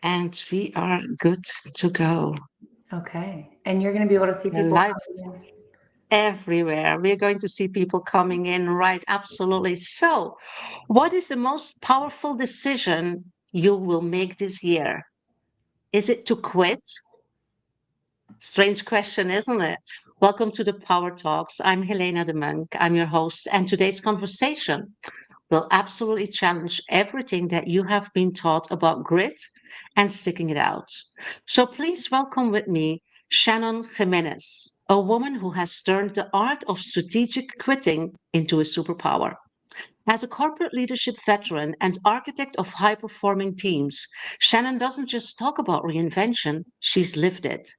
And we are good to go. Okay. And you're going to be able to see We're people live coming in. everywhere. We're going to see people coming in, right? Absolutely. So, what is the most powerful decision you will make this year? Is it to quit? Strange question, isn't it? Welcome to the Power Talks. I'm Helena de Monk. I'm your host, and today's conversation will absolutely challenge everything that you have been taught about grit and sticking it out. So please welcome with me Shannon Jimenez, a woman who has turned the art of strategic quitting into a superpower. As a corporate leadership veteran and architect of high performing teams, Shannon doesn't just talk about reinvention, she's lived it.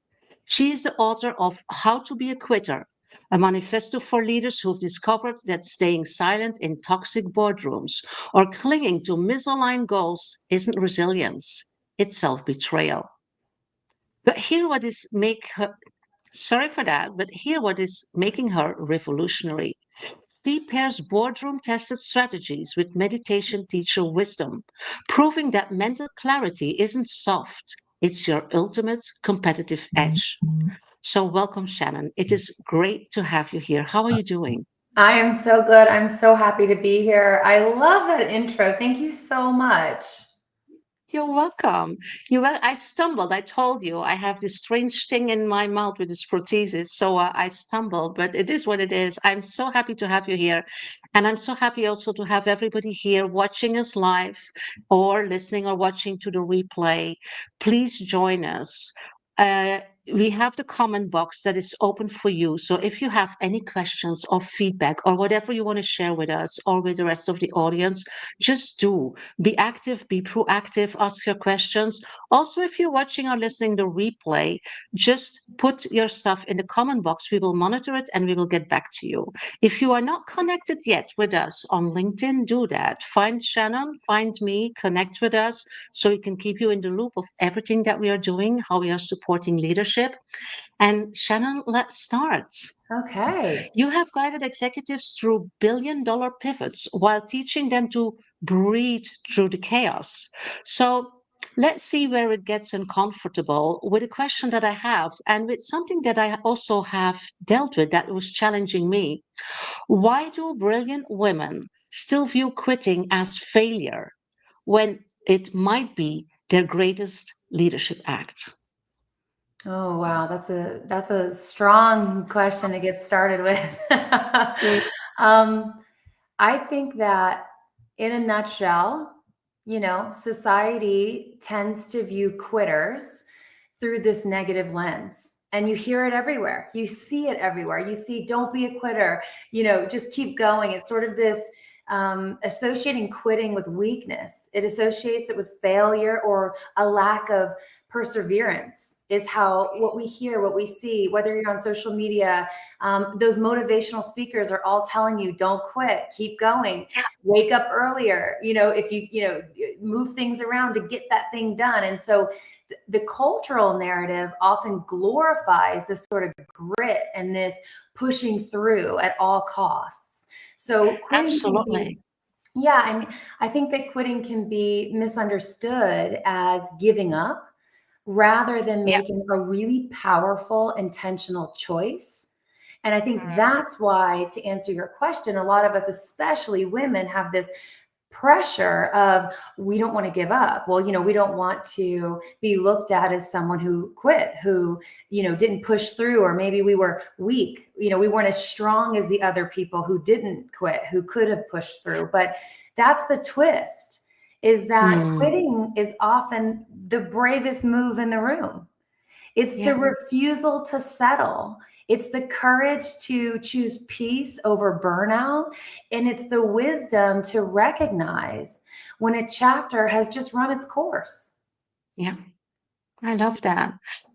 She is the author of How to Be a Quitter, a manifesto for leaders who've discovered that staying silent in toxic boardrooms or clinging to misaligned goals isn't resilience, it's self betrayal. But here what is make her sorry for that, but here what is making her revolutionary. She pairs boardroom tested strategies with meditation teacher wisdom, proving that mental clarity isn't soft, it's your ultimate competitive edge. So, welcome, Shannon. It is great to have you here. How are you doing? I am so good. I'm so happy to be here. I love that intro. Thank you so much. You're welcome. I stumbled. I told you I have this strange thing in my mouth with this prosthesis. So I stumbled, but it is what it is. I'm so happy to have you here. And I'm so happy also to have everybody here watching us live or listening or watching to the replay. Please join us. We have the comment box that is open for you. So if you have any questions or feedback or whatever you want to share with us or with the rest of the audience, just do. Be active, be proactive, ask your questions. Also, if you're watching or listening to replay, just put your stuff in the comment box. We will monitor it and we will get back to you. If you are not connected yet with us on LinkedIn, do that. Find Shannon, find me, connect with us so we can keep you in the loop of everything that we are doing, how we are supporting leadership. And Shannon, let's start. Okay. You have guided executives through billion-dollar pivots while teaching them to breathe through the chaos. So let's see where it gets uncomfortable with a question that I have and with something that I also have dealt with that was challenging me. Why do brilliant women still view quitting as failure when it might be their greatest leadership act? Oh wow, that's a strong question to get started with. Mm, um, I think that in a nutshell, society tends to view quitters through this negative lens. And you hear it everywhere. You see it everywhere. You see, don't be a quitter, just keep going. It's sort of this associating quitting with weakness. It associates it with failure or a lack of perseverance, is how what we hear, what we see, whether you're on social media. Those motivational speakers are all telling you, don't quit, keep going, wake up earlier, if you move things around to get that thing done. And so the cultural narrative often glorifies this sort of grit and this pushing through at all costs. So quitting can be, absolutely. yeah, I think that quitting can be misunderstood as giving up rather than Yeah. making a really powerful, intentional choice. And I think that's why, to answer your question, a lot of us, especially women, have this pressure of, we don't want to give up. Well, we don't want to be looked at as someone who quit, who, didn't push through, or maybe we were weak. We weren't as strong as the other people who didn't quit, who could have pushed through. But that's the twist, is that Mm, quitting is often the bravest move in the room. It's the yeah. refusal to settle. It's the courage to choose peace over burnout. And it's the wisdom to recognize when a chapter has just run its course. Yeah. I love that.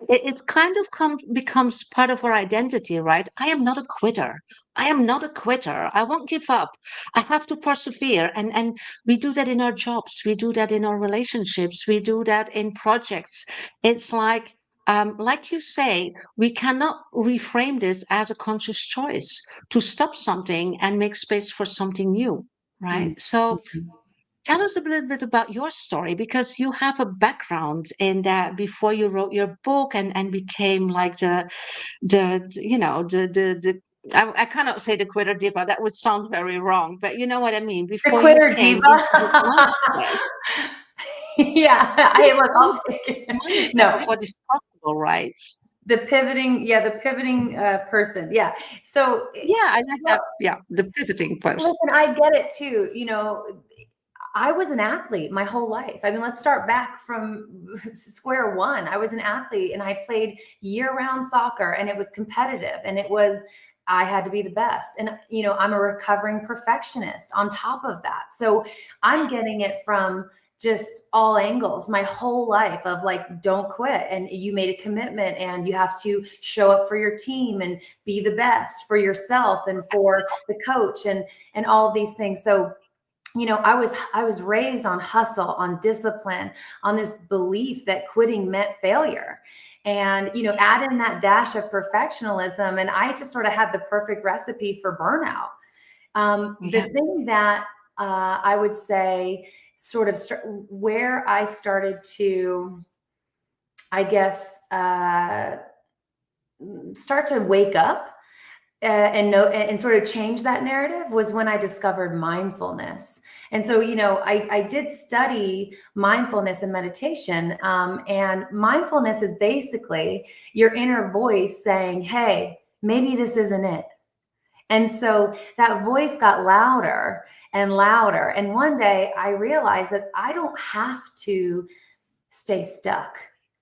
It kind of becomes part of our identity, right? I am not a quitter. I am not a quitter. I won't give up. I have to persevere. And we do that in our jobs. We do that in our relationships. We do that in projects. It's like you say, we cannot reframe this as a conscious choice to stop something and make space for something new, right? So Mhm. Tell us a little bit about your story, because you have a background in that before you wrote your book and became like the I cannot say the quitter diva. That would sound very wrong, but you know what I mean. The Before you quitter came diva. into the mindset, Yeah, you hey, look, I'll changed take the it. mindset No, of what is possible, right? the pivoting, yeah, the pivoting person. Yeah. So, Yeah, I like well, that. Yeah, the pivoting person. listen, I get it too. I was an athlete my whole life. I mean, let's start back from square one. I was an athlete and I played year-round soccer, and it was competitive, and I had to be the best. And, I'm a recovering perfectionist on top of that. So I'm getting it from just all angles my whole life of like, don't quit. And you made a commitment, and you have to show up for your team and be the best for yourself and for the coach and all of these things. So I was raised on hustle, on discipline, on this belief that quitting meant failure. And, add in that dash of perfectionism, and I just sort of had the perfect recipe for burnout. The Yeah, thing that I would say sort of where I started to, I guess, start to wake up and know and sort of change that narrative was when I discovered mindfulness. And so, I did study mindfulness and meditation. And mindfulness is basically your inner voice saying, hey, maybe this isn't it. And so that voice got louder and louder. And one day I realized that I don't have to stay stuck.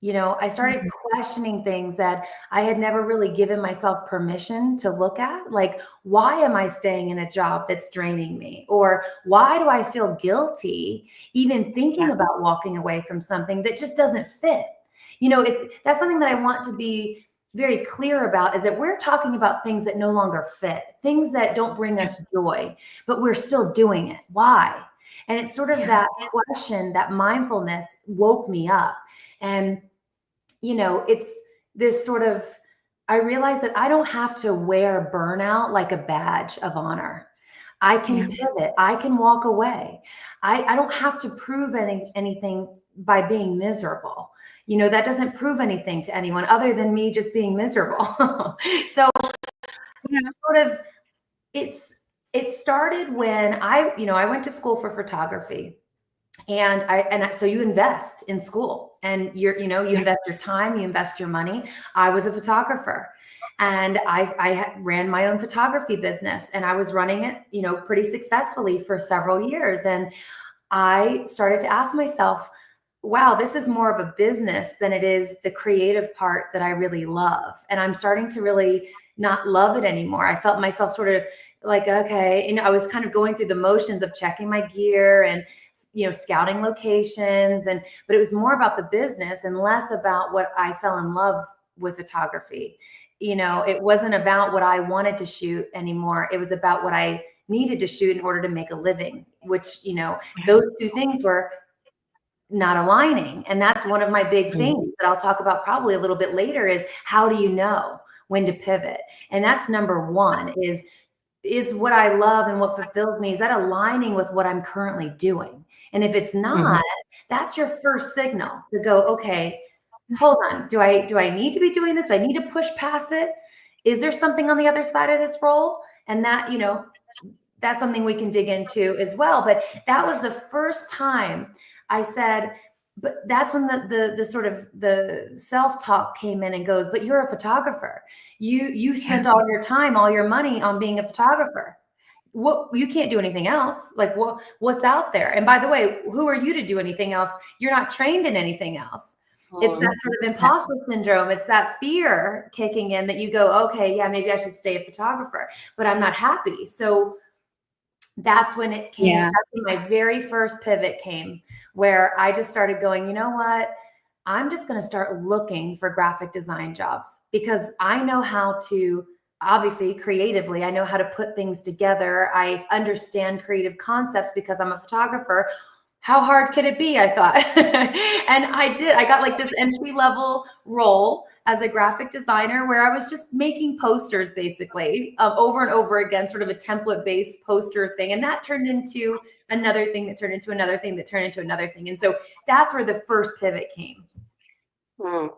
I started mhm, questioning things that I had never really given myself permission to look at. Like, why am I staying in a job that's draining me? Or why do I feel guilty even yeah, thinking about walking away from something that just doesn't fit? That's something that I want to be very clear about, is that we're talking about things that no longer fit, things that don't bring yeah, us joy, but we're still doing it. Why? And it's sort of yeah, that question, that mindfulness woke me up. And, it's this sort of, I realized that I don't have to wear burnout like a badge of honor. I yeah, can pivot. I can walk away. I don't have to prove anything by being miserable. That doesn't prove anything to anyone other than me just being miserable. So yeah, sort of it started when I went to school for photography. So you invest in school, and you yeah, invest your time, you invest your money. I was a photographer, and I ran my own photography business, and I was running it, pretty successfully for several years. And I started to ask myself, wow, this is more of a business than it is the creative part that I really love. And I'm starting to really not love it anymore. I felt myself sort of like, okay, I was kind of going through the motions of checking my gear and scouting locations, but it was more about the business and less about what I fell in love with photography. It wasn't about what I wanted to shoot anymore. It was about what I needed to shoot in order to make a living, which, yeah. those two things were not aligning. And that's one of my big Mm, things that I'll talk about probably a little bit later, is how do you know when to pivot? And that's number one, is what I love and what fulfills me, is that aligning with what I'm currently doing? And if it's mhm, not, that's your first signal to go, okay, hold on. Do I need to be doing this? Do I need to push past it? Is there something on the other side of this role? And that's something we can dig into as well. But that was the first time I said, but that's when the sort of the self-talk came in and goes, but you're a photographer. You yeah, spent all your time, all your money on being a photographer. What, you can't do anything else. Like, what's out there? And by the way, who are you to do anything else? You're not trained in anything else. It's that mm, sort of yeah, imposter syndrome. It's that fear kicking in that you go, okay, yeah, maybe I should stay a photographer, but I'm not happy. So that's when it came. yeah, That's when my very first pivot came, where I just started going, you know what? I'm just going to start looking for graphic design jobs, because I know how to, obviously creatively, I know how to put things together. I understand creative concepts because I'm a photographer. How hard could it be? I thought. And I did. I got like this entry level role as a graphic designer where I was just making posters basically over and over again, sort of a template based poster thing. And that turned into another thing that turned into another thing that turned into another thing. And so that's where the first pivot came. Mm.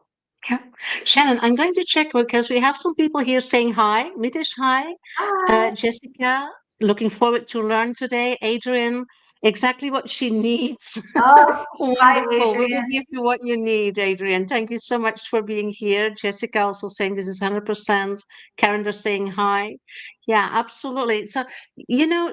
Yeah. Shannon, I'm going to check because we have some people here saying hi. Mitesh, hi. Hi. Jessica, looking forward to learn today. Adrian, exactly what she needs. Oh, hi, Wonderful. We will Adrian. give you what you need, Adrian. Thank you so much for being here. Jessica also saying this is 100%. Karen is saying hi. Yeah, absolutely. So,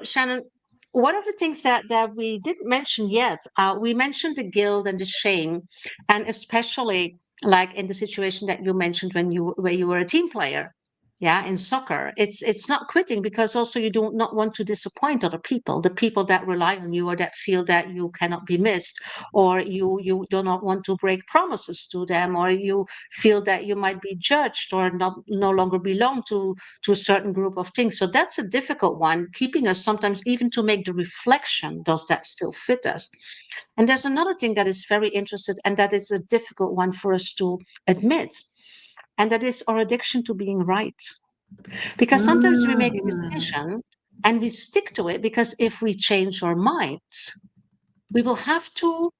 Shannon, one of the things that we didn't mention yet, we mentioned the guilt and the shame, and especially like in the situation that you mentioned where you were a team player, yeah, in soccer. It's not quitting because also you do not want to disappoint other people, the people that rely on you or that feel that you cannot be missed, or you do not want to break promises to them, or you feel that you might be judged or not no longer belong to a certain group of things. So that's a difficult one, keeping us sometimes even to make the reflection, does that still fit us? And there's another thing that is very interesting, and that is a difficult one for us to admit, and that is our addiction to being right. Because sometimes we make a Mhm. decision and we stick to it because if we change our minds, we will have to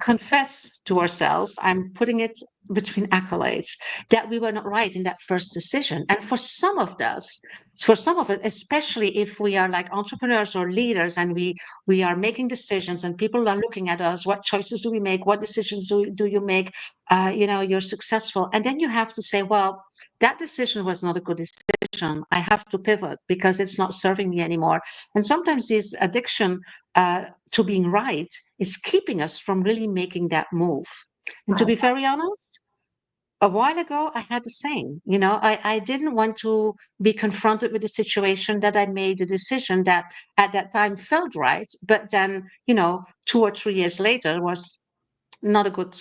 confess to ourselves, I'm putting it between accolades, that we were not right in that first decision. And for some of us, especially if we are like entrepreneurs or leaders and we are making decisions and people are looking at us, what choices do we make? What decisions do you make? You're successful. And then you have to say, well, that decision was not a good decision. I have to pivot because it's not serving me anymore. And sometimes this addiction to being right is keeping us from really making that move. And to I be very honest, a while ago, I had the same. I didn't want to be confronted with a situation that I made a decision that at that time felt right, but then, 2 or 3 years later was not a good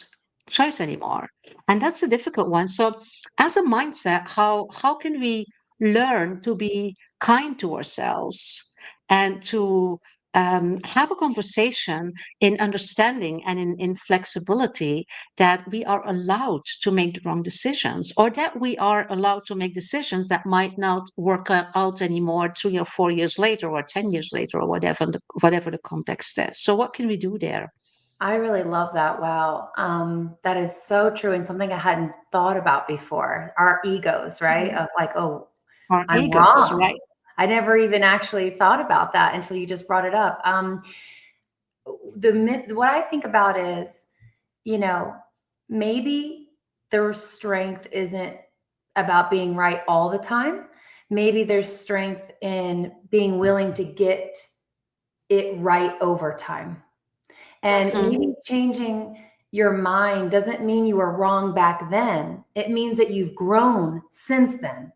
choice anymore. And that's a difficult one. So as a mindset, how can we learn to be kind to ourselves and to have a conversation in understanding and in flexibility, that we are allowed to make the wrong decisions, or that we are allowed to make decisions that might not work out anymore 3 or 4 years later or 10 years later, or whatever the context is. So what can we do there? I really love that. Wow. That is so true and something I hadn't thought about before. Our egos, right? Of like, oh, Our I'm egos, wrong. right? I never even actually thought about that until you just brought it up. The myth, what I think about is, you know, maybe their strength isn't about being right all the time. Maybe there's strength in being willing to get it right over time. And Mhm, maybe changing your mind doesn't mean you were wrong back then. It means that you've grown since then.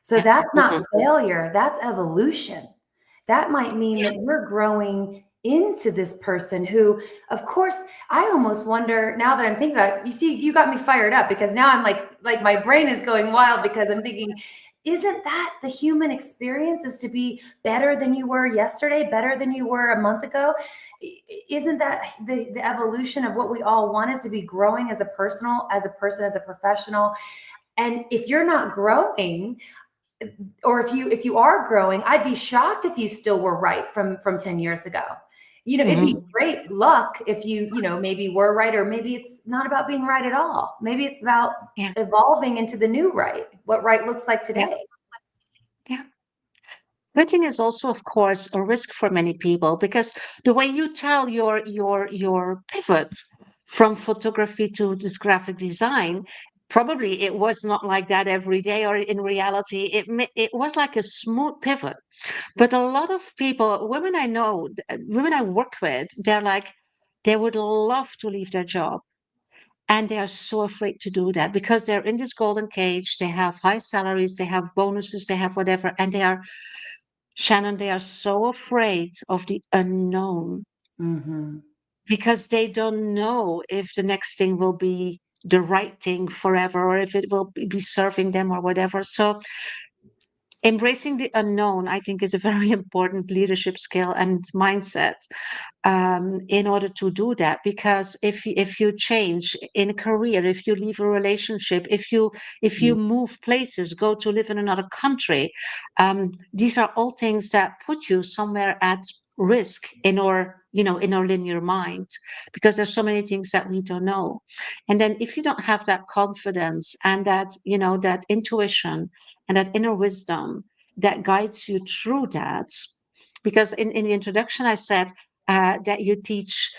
So yeah, that's not mhm, failure, that's evolution. That might mean yeah, that you're growing into this person who, of course, I almost wonder now that I'm thinking about it, you see, you got me fired up because now I'm like my brain is going wild because I'm thinking, isn't that the human experience, is to be better than you were yesterday, better than you were a month ago? Isn't that the evolution of what we all want, is to be growing as a personal, as a person, as a professional? And if you're not growing, or if you are growing, I'd be shocked if you still were right from 10 years ago. It'd be mhm, great luck if you maybe were right, or maybe it's not about being right at all. Maybe it's about yeah, evolving into the new right, what right looks like yeah, today. yeah. Quitting is also, of course, a risk for many people because the way you tell your pivot from photography to this graphic design, probably it was not like that every day, or in reality, it was like a smooth pivot. But a lot of people, women I know, women I work with, they're like, they would love to leave their job. And they are so afraid to do that because they're in this golden cage. They have high salaries, they have bonuses, they have whatever. And Shannon, they are so afraid of the unknown Hmm. because they don't know if the next thing will be the right thing forever, or if it will be serving them or whatever. So Embracing the unknown, I think, is a very important leadership skill and mindset, in order to do that. Because if you change in a career, if you leave a relationship, if you move places, go to live in another country, these are all things that put you somewhere at risk in our, in our linear mind, because there's so many things that we don't know. And then if you don't have that confidence and that, that intuition and that inner wisdom that guides you through that, because in the introduction I said, that you teach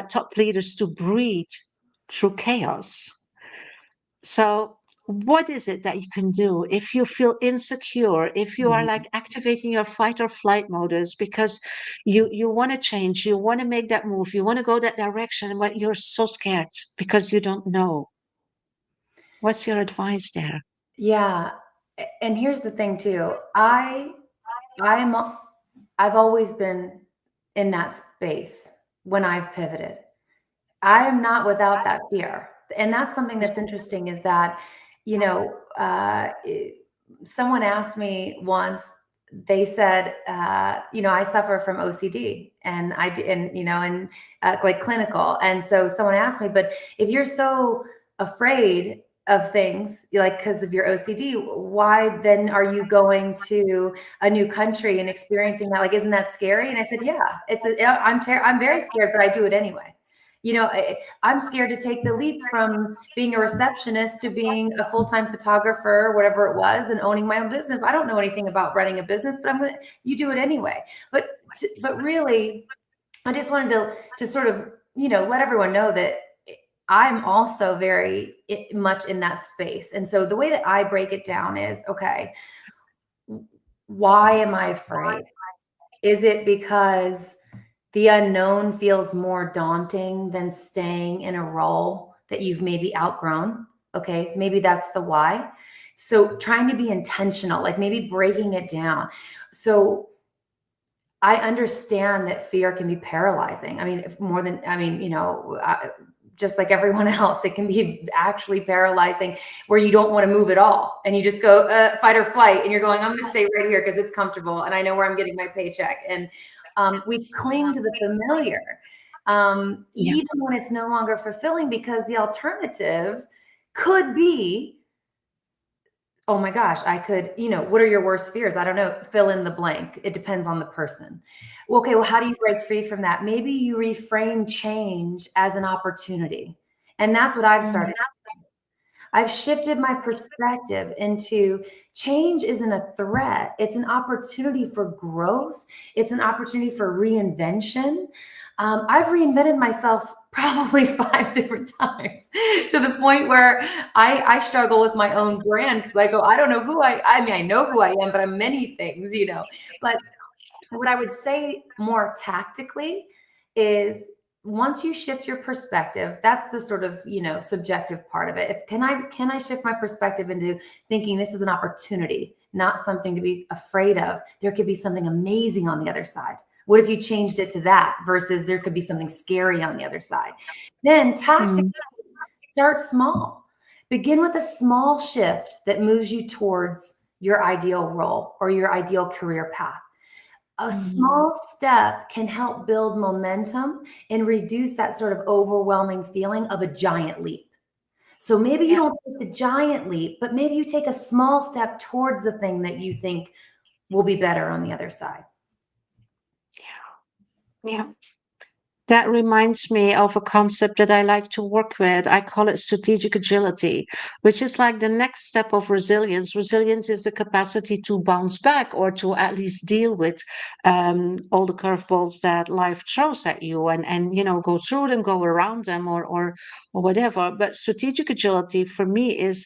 top leaders to breathe through chaos. So, what is it that you can do if you feel insecure, if you are like activating your fight or flight modus because you want to change, you want to make that move, you want to go that direction, but you're so scared because you don't know? What's your advice there? Yeah. And here's the thing too. I'm I've always been in that space when I've pivoted. I am not without that fear. And that's something that's interesting is that, you know, someone asked me once, they said, I suffer from OCD and like clinical. And so someone asked me, but if you're so afraid of things like because of your OCD, why then are you going to a new country and experiencing that? Like, isn't that scary? And I said, yeah, I'm very scared, but I do it anyway. I'm scared to take the leap from being a receptionist to being a full-time photographer, whatever it was, and owning my own business. I don't know anything about running a business, but you do it anyway. But really, I just wanted to sort of, let everyone know that I'm also very much in that space. And so the way that I break it down is, okay, why am I afraid? Is it because the unknown feels more daunting than staying in a role that you've maybe outgrown? Okay, maybe that's the why. So trying to be intentional, like maybe breaking it down. So I understand that fear can be paralyzing. I mean, just like everyone else, it can be actually paralyzing where you don't want to move at all. And you just go fight or flight. And you're going, I'm going to stay right here because it's comfortable. And I know where I'm getting my paycheck. And we cling to the familiar, Yeah. even when it's no longer fulfilling, because the alternative could be, oh my gosh, I could, what are your worst fears? I don't know, fill in the blank. It depends on the person. Okay, well, how do you break free from that? Maybe you reframe change as an opportunity. And that's what I've Mm. started. I've shifted my perspective into change isn't a threat. It's an opportunity for growth. It's an opportunity for reinvention. I've reinvented myself probably 5 different times to the point where I struggle with my own brand because I go, I don't know I know who I am, but I'm many things, But what I would say more tactically is once you shift your perspective, that's the sort of, subjective part of it. Can I shift my perspective into thinking this is an opportunity, not something to be afraid of? There could be something amazing on the other side. What if you changed it to that versus there could be something scary on the other side? Then tactically Mm. start small. Begin with a small shift that moves you towards your ideal role or your ideal career path. A Mm. small step can help build momentum and reduce that sort of overwhelming feeling of a giant leap. So maybe you Yeah. don't take the giant leap, but maybe you take a small step towards the thing that you think will be better on the other side. Yeah. That reminds me of a concept that I like to work with. I call it strategic agility, which is like the next step of resilience. Resilience is the capacity to bounce back or to at least deal with all the curveballs that life throws at you, and go through them, go around them, or whatever. But strategic agility for me is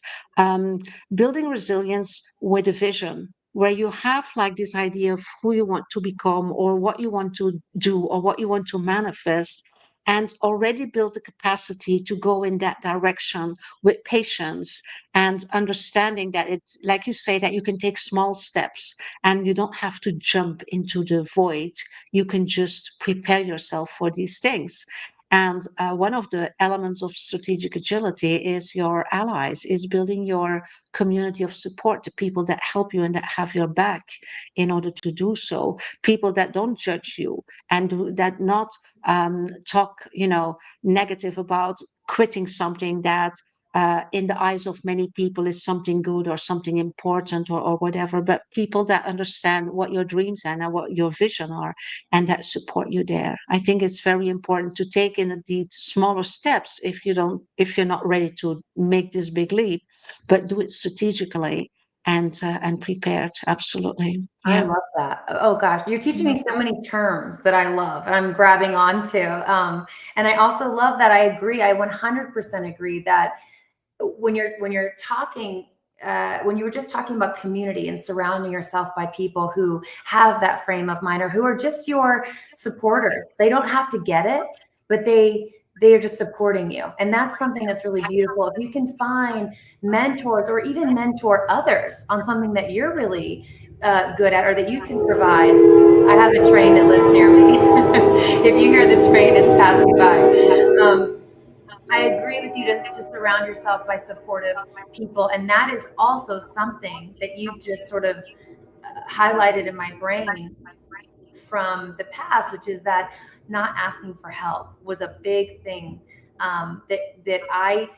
building resilience with a vision, where you have like this idea of who you want to become or what you want to do or what you want to manifest, and already build the capacity to go in that direction with patience and understanding that it's like you say, that you can take small steps and you don't have to jump into the void. You can just prepare yourself for these things. And one of the elements of strategic agility is your allies, is building your community of support, the people that help you and that have your back in order to do so, people that don't judge you and that not talk, negative about quitting something that in the eyes of many people is something good or something important or whatever, but people that understand what your dreams are and what your vision are and that support you there. I think it's very important to take in these smaller steps if you're not ready to make this big leap, but do it strategically and prepared. Absolutely. I Yeah. love that. Oh gosh, you're teaching me so many terms that I love and I'm grabbing onto. And I also love that. I agree. I 100% agree that when you're talking, when you were just talking about community and surrounding yourself by people who have that frame of mind or who are just your supporters, they don't have to get it, but they are just supporting you. And that's something that's really beautiful. If you can find mentors or even mentor others on something that you're really good at or that you can provide. I have a train that lives near me. If you hear the train, it's passing by. I agree with you to surround yourself by supportive people. And that is also something that you've just sort of highlighted in my brain from the past, which is that not asking for help was a big thing that I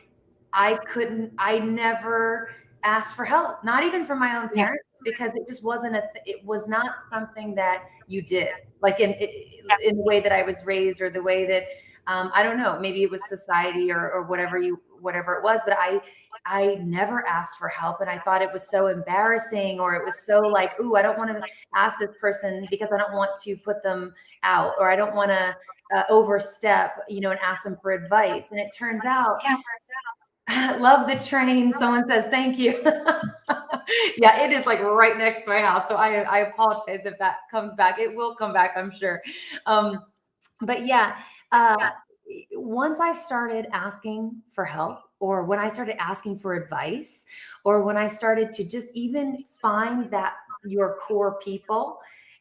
never asked for help, not even from my own Yeah. parents, because it just wasn't it was not something that you did like in the way that I was raised or the way that, I don't know, maybe it was society or whatever it was, but I never asked for help. And I thought it was so embarrassing, or it was so like, ooh, I don't want to ask this person because I don't want to put them out, or I don't want to overstep, and ask them for advice. And it turns out, Yeah. love the train. Someone says thank you. Yeah, it is like right next to my house. So I apologize if that comes back. It will come back, I'm sure. But yeah, uh, once I started asking for help, or when I started asking for advice, or when I started to just even find that your core people,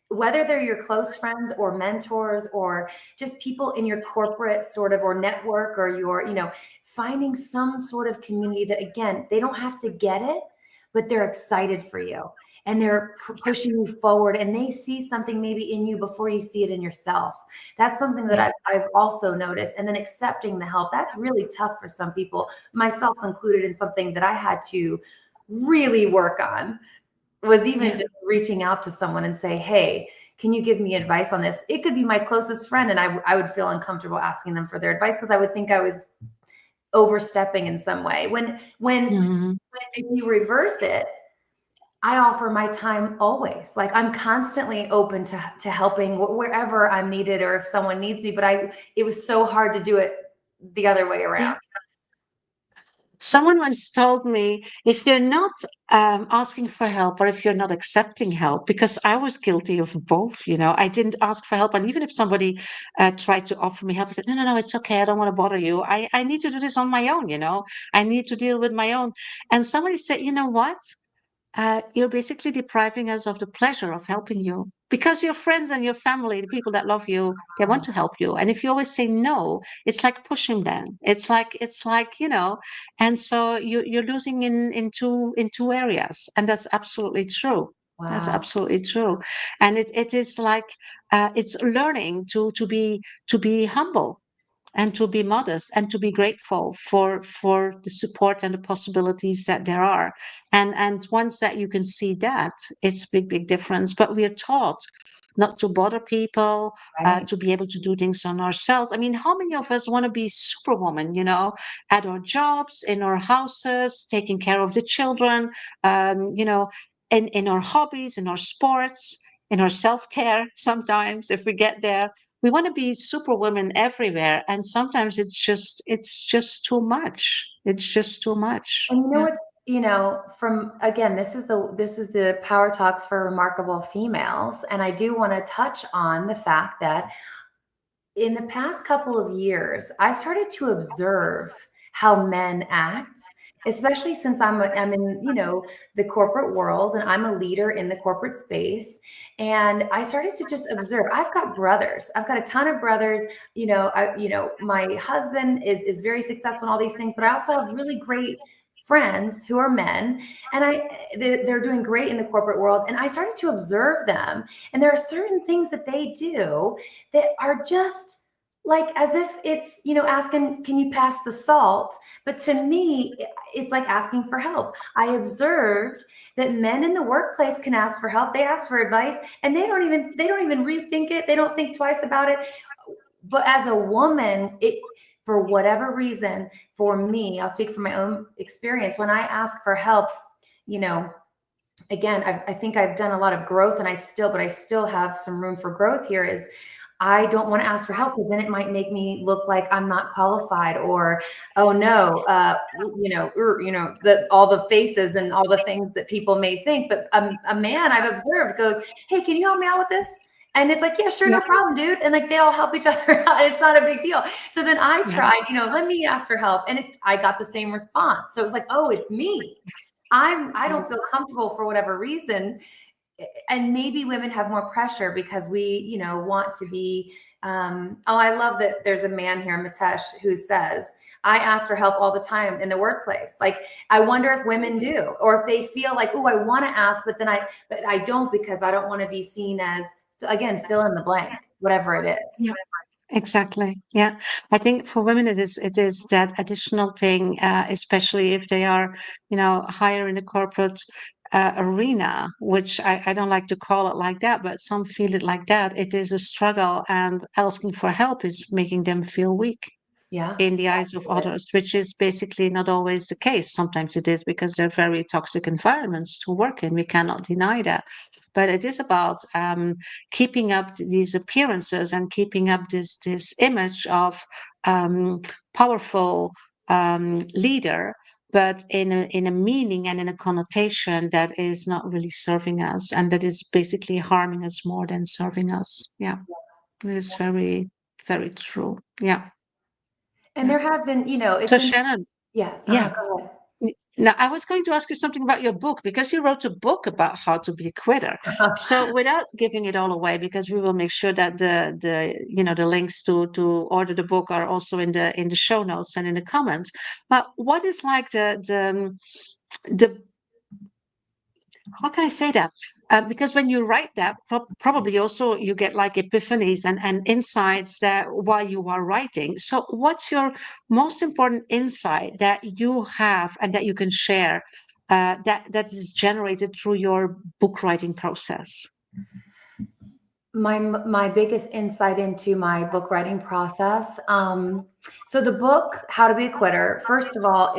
whether they're your close friends or mentors or just people in your corporate sort of or network or your, finding some sort of community that, again, they don't have to get it, but they're excited for you and they're pushing you forward and they see something maybe in you before you see it in yourself. That's something that Yeah. I've also noticed. And then accepting the help, that's really tough for some people, myself included, in something that I had to really work on was even Yeah. just reaching out to someone and say, hey, can you give me advice on this? It could be my closest friend. And I would feel uncomfortable asking them for their advice because I would think I was overstepping in some way. When Mhm. if you reverse it, I offer my time always. Like I'm constantly open to helping wherever I'm needed or if someone needs me. But it was so hard to do it the other way Yeah. around. Someone once told me, if you're not asking for help or if you're not accepting help, because I was guilty of both, I didn't ask for help. And even if somebody tried to offer me help, I said, no, no, no, it's okay. I don't want to bother you. I need to do this on my own, I need to deal with my own. And somebody said, you know what? You're basically depriving us of the pleasure of helping you because your friends and your family, the people that love you, they want to help you. And if you always say no, it's like pushing them. It's like, and so you're losing in two areas. And that's absolutely true. That's Wow. absolutely true. And it is like it's learning to be humble and to be modest and to be grateful for the support and the possibilities that there are, and once that you can see that, it's a big difference. But we are taught not to bother people, Right. to be able to do things on ourselves. I mean, how many of us want to be superwoman, at our jobs, in our houses, taking care of the children, in our hobbies, in our sports, in our self-care? Sometimes if we get there, we want to be superwomen everywhere, and sometimes it's just too much. It's just too much. And Yeah. it's, from again, this is the Power Talks for Remarkable Females. And I do want to touch on the fact that in the past couple of years, I started to observe how men act especially since I'm in, the corporate world and I'm a leader in the corporate space. And I started to just observe. I've got brothers. I've got a ton of brothers. My husband is very successful in all these things, but I also have really great friends who are men, and they're doing great in the corporate world. And I started to observe them, and there are certain things that they do that are just like as if it's, asking, can you pass the salt? But to me, it's like asking for help. I observed that men in the workplace can ask for help. They ask for advice, and they don't even rethink it. They don't think twice about it. But as a woman, for whatever reason, for me, I'll speak from my own experience. When I ask for help, again, I think I've done a lot of growth, and I still have some room for growth here. Is I don't want to ask for help, because then it might make me look like I'm not qualified, or, oh no, all the faces and all the things that people may think. But a man I've observed goes, hey, can you help me out with this? And it's like, yeah, sure, no problem, dude. And like, they all help each other out. It's not a big deal. So then I tried, let me ask for help. And I got the same response. So it was like, oh, it's me. I don't feel comfortable for whatever reason. And maybe women have more pressure because we, want to be, I love that there's a man here, Mitesh, who says, I ask for help all the time in the workplace. Like, I wonder if women do, or if they feel like, oh, I want to ask, but I don't, because I don't want to be seen as, again, fill in the blank, whatever it is. Yeah. Exactly. Yeah. I think for women it is that additional thing, especially if they are, higher in the corporate arena, which I don't like to call it like that, but some feel it like that. It is a struggle, and asking for help is making them feel weak Yeah. in the eyes of others, which is basically not always the case. Sometimes it is, because they're very toxic environments to work in. We cannot deny that. But it is about keeping up these appearances and keeping up this image of powerful leader, but in a meaning and in a connotation that is not really serving us, and that is basically harming us more than serving us. Yeah, it is very, very true. Yeah. And there have been, So Shannon, yeah. yeah. Go ahead. Now I was going to ask you something about your book, because you wrote a book about how to be a quitter. So without giving it all away, because we will make sure that the links to order the book are also in the show notes and in the comments. But what is like the how can I say that? Because when you write that, probably also you get like epiphanies and insights that while you are writing. So, what's your most important insight that you have and that you can share, that is generated through your book writing process? My biggest insight into my book writing process. So the book, How to Be a Quitter, first of all,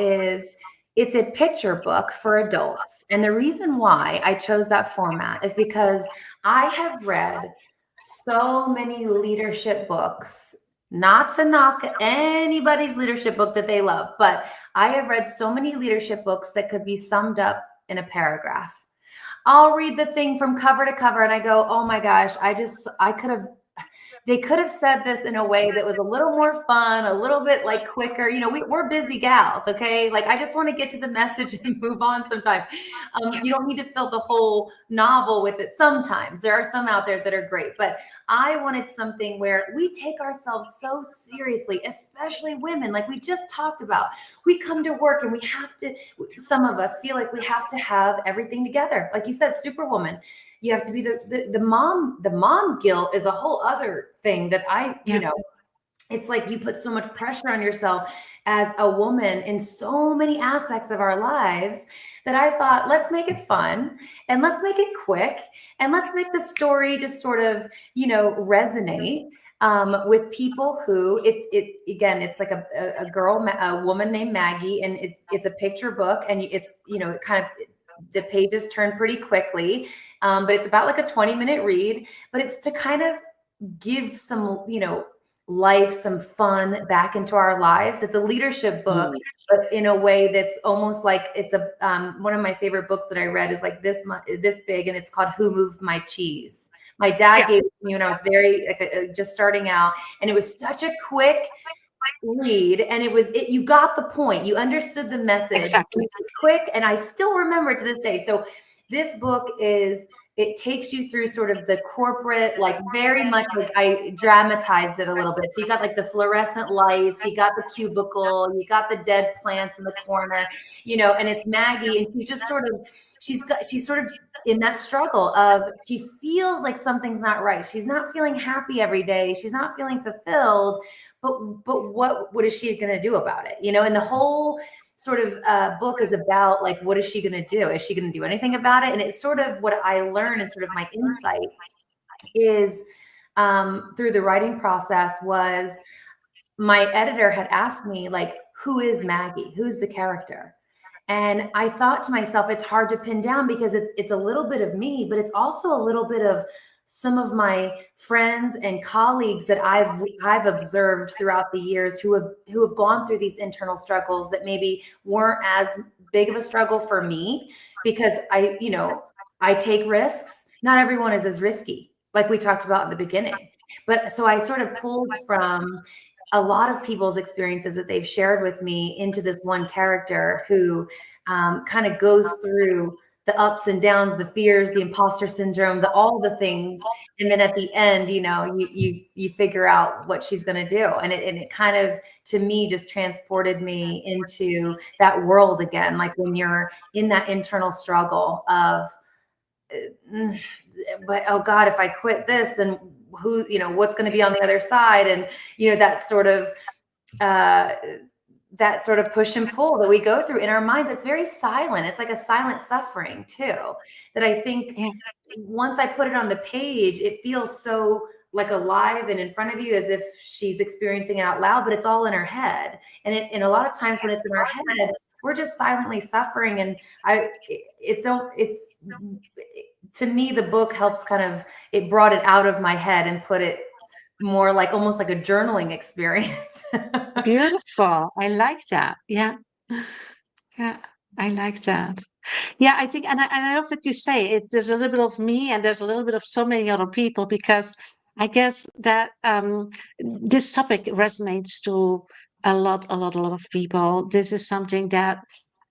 it's a picture book for adults. And the reason why I chose that format is because I have read so many leadership books, not to knock anybody's leadership book that they love, but I have read so many leadership books that could be summed up in a paragraph. I'll read the thing from cover to cover and I go, oh my gosh, they could have said this in a way that was a little more fun, a little bit like quicker. We're busy gals, okay? Like, I just want to get to the message and move on sometimes. You don't need to fill the whole novel with it sometimes. There are some out there that are great, but I wanted something where we take ourselves so seriously, especially women, like we just talked about. We come to work and some of us feel like we have to have everything together. Like you said, Superwoman. You have to be the mom. The mom guilt is a whole other thing that it's like you put so much pressure on yourself as a woman in so many aspects of our lives that I thought, let's make it fun and let's make it quick and let's make the story just sort of, resonate with people who it's like a woman named Maggie, and it's a picture book, and it kind of, the pages turn pretty quickly, but it's about like a 20-minute read, but it's to kind of give some, life, some fun back into our lives. It's a leadership book, but in a way that's almost like it's one of my favorite books that I read is like this big, and it's called Who Moved My Cheese? My dad gave it to me when I was very just starting out, and it was such a quick read, and you got the point. You understood the message. Exactly. It was quick, and I still remember it to this day. So this book it takes you through sort of the corporate, like very much like I dramatized it a little bit. So you got like the fluorescent lights, you got the cubicle, you got the dead plants in the corner, and it's Maggie, and she's just sort of she's sort of in that struggle of she feels like something's not right. She's not feeling happy every day. She's not feeling fulfilled. But what is she going to do about it? And the whole sort of book is about like, what is she going to do? Is she going to do anything about it? And it's sort of what I learned, and sort of my insight is through the writing process was my editor had asked me, like, who is Maggie? Who's the character? And I thought to myself, it's hard to pin down because it's a little bit of me, but it's also a little bit of some of my friends and colleagues that I've observed throughout the years who have gone through these internal struggles that maybe weren't as big of a struggle for me, because I take risks. Not everyone is as risky, like we talked about in the beginning. But so I sort of pulled from a lot of people's experiences that they've shared with me into this one character who kind of goes through the ups and downs, the fears, the imposter syndrome, all the things, and then at the end, you figure out what she's going to do, and it kind of, to me, just transported me into that world again, like when you're in that internal struggle of, but oh God, if I quit this, then what's going to be on the other side, and that sort of push and pull that we go through in our minds. It's very silent. It's like a silent suffering too, that I think once I put it on the page, it feels so like alive and in front of you, as if she's experiencing it out loud, but it's all in her head. And a lot of times when it's in our head, we're just silently suffering. And it's to me, the book helps it brought it out of my head and put it more like almost like a journaling experience. Beautiful. I like that. Yeah. Yeah. I like that. Yeah, I think, and I love what you say. There's a little bit of me, and there's a little bit of so many other people, because I guess that this topic resonates to a lot of people. This is something that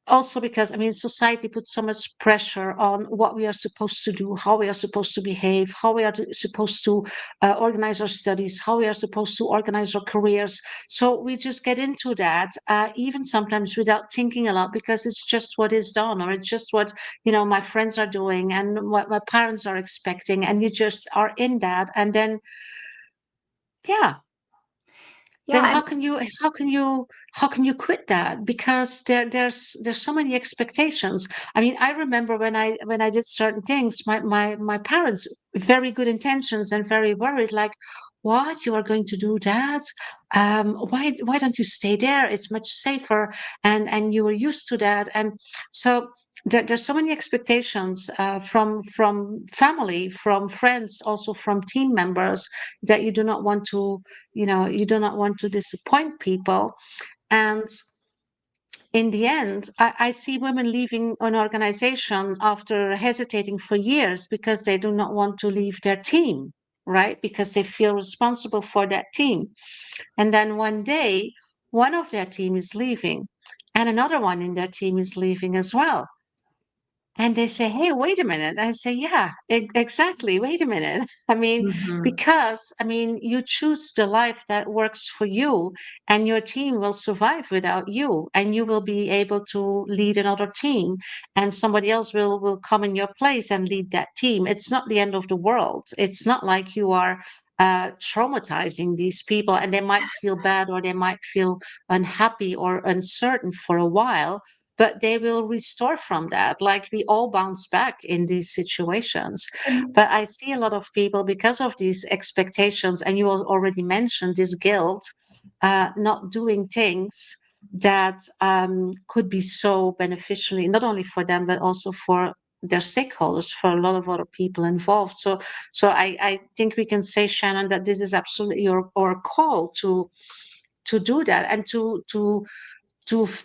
also, because I mean, society puts so much pressure on what we are supposed to do, how we are supposed to behave, how we are supposed to organize our studies, how we are supposed to organize our careers. So we just get into that, even sometimes without thinking a lot, because it's just what is done, or it's just what my friends are doing and what my parents are expecting, and you just are in that, and then yeah, then Yeah. how can you quit that, because there's so many expectations. I mean, I remember when I did certain things, my parents, very good intentions and very worried, like, what, you are going to do that? Why don't you stay there? It's much safer, and you were used to that. And so there's so many expectations, from family, from friends, also from team members, that you do not want to disappoint people. And in the end, I see women leaving an organization after hesitating for years, because they do not want to leave their team, right? Because they feel responsible for that team. And then one day, one of their team is leaving, and another one in their team is leaving as well. And they say, hey, wait a minute. I say, yeah, exactly. Wait a minute. I mean, Mhm. because, I mean, you choose the life that works for you, and your team will survive without you, and you will be able to lead another team, and somebody else will come in your place and lead that team. It's not the end of the world. It's not like you are traumatizing these people, and they might feel bad, or they might feel unhappy or uncertain for a while, but they will restore from that. Like, we all bounce back in these situations. And But I see a lot of people, because of these expectations, and you already mentioned this guilt, not doing things that could be so beneficially, not only for them, but also for their stakeholders, for a lot of other people involved. So I think we can say, Shannon, that this is absolutely your call to do that, and to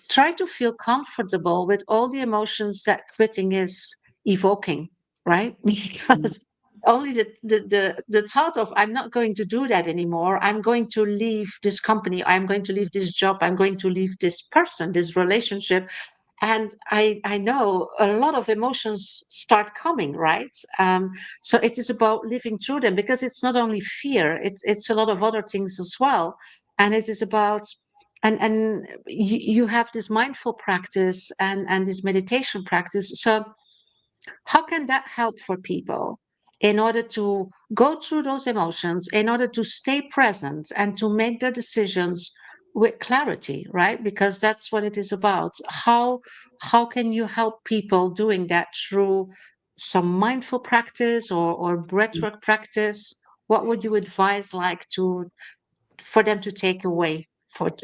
try to feel comfortable with all the emotions that quitting is evoking, right? Because only the thought of I'm not going to do that anymore. I'm going to leave this company. I'm going to leave this job. I'm going to leave this person, this relationship. And I know a lot of emotions start coming, right? So it is about living through them, because it's not only fear, it's a lot of other things as well. And it is about, and you have this mindful practice and this meditation practice. So how can that help for people in order to go through those emotions, in order to stay present and to make their decisions with clarity, right? Because that's what it is about. How can you help people doing that through some mindful practice or breathwork practice? What would you advise, like, to for them to take away